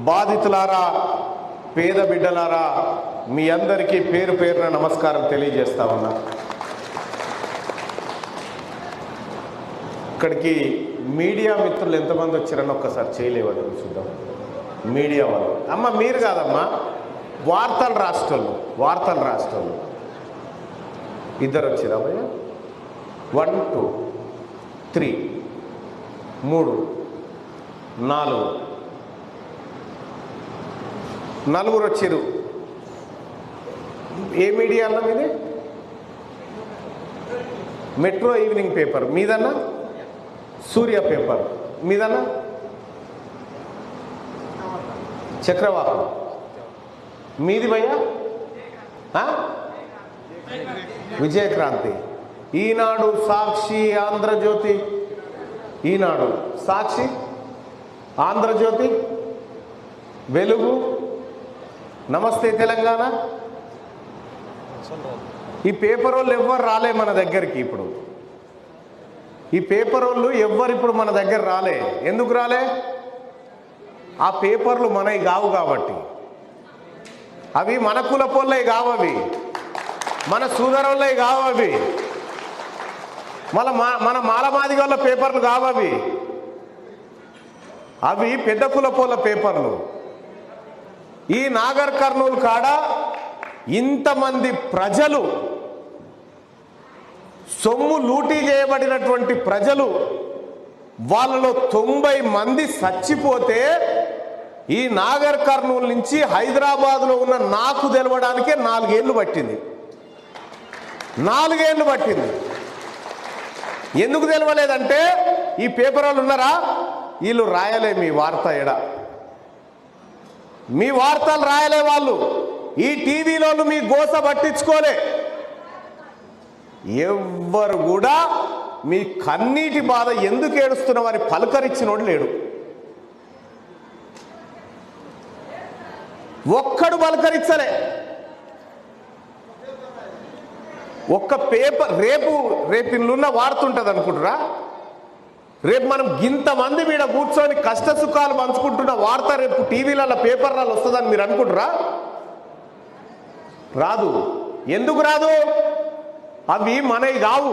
బాధితులారా, పేద బిడ్డలారా, మీ అందరికీ పేరు పేరున నమస్కారం తెలియజేస్తా ఉన్నా. ఇక్కడికి మీడియా మిత్రులు ఎంతమంది వచ్చారని ఒక్కసారి చేయలేవని చూద్దాం. మీడియా వాళ్ళు అమ్మ, మీరు కాదమ్మా, వార్తల రాష్ట్రాలు ఇద్దరు వచ్చారా భయ్య? 1 2 3 3 4 నలుగురు వచ్చారు. ఏ మీడియా అన్న మీది? మెట్రో ఈవినింగ్ పేపర్ మీదన్నా? సూర్య పేపర్ మీదన్నా? చక్రవాకం మీది భయ్యా? విజయక్రాంతి, ఈనాడు, సాక్షి, ఆంధ్రజ్యోతి. ఈనాడు, సాక్షి, ఆంధ్రజ్యోతి, వెలుగు, నమస్తే తెలంగాణ. ఈ పేపర్ వాళ్ళు ఎవ్వరు రాలే మన దగ్గరికి. ఇప్పుడు ఈ పేపర్ వాళ్ళు ఎవ్వరు ఇప్పుడు మన దగ్గర రాలే. ఎందుకు రాలే? ఆ పేపర్లు మనవి కావు కాబట్టి. అవి మన కులపోళ్ళవి కావు, అవి మన సూదరులవి కావు, అవి మన మాలమాదిగ వాళ్ళ పేపర్లు కావు, అవి పెద్ద కులపోళ్ళ పేపర్లు. ఈ నాగర్ కర్నూలు కాడ ఇంతమంది ప్రజలు, సొమ్ము లూటీ చేయబడినటువంటి ప్రజలు, వాళ్ళలో 90 మంది చచ్చిపోతే ఈ నాగర్ కర్నూలు నుంచి హైదరాబాద్లో ఉన్న నాకు తెలవడానికే 4 ఏళ్ళు పట్టింది. 4 ఏళ్ళు పట్టింది. ఎందుకు తెలవలేదంటే ఈ పేపర్ వాళ్ళు ఉన్నారా, వీళ్ళు రాయలే మీ వార్త. మీ వార్తలు రాయలే వాళ్ళు. ఈ టీవీలో మీ గోస పట్టించుకోలే. ఎవ్వరు కూడా మీ కన్నీటి బాధ ఎందుకు ఏడుస్తున్నామని పలకరించినోడు లేడు. ఒక్కడు పలకరించలే. ఒక్క పేపర్ రేపు ఇల్లున్న వార్త ఉంటుంది అనుకుంటురా? రేపు మనం ఇంతమంది మీద కూర్చొని కష్ట సుఖాలు పంచుకుంటున్న వార్త రేపు టీవీలలో, పేపర్లలో వస్తుందని మీరు అనుకుంటురా? రాదు. ఎందుకు రాదు? అవి మనవి కావు.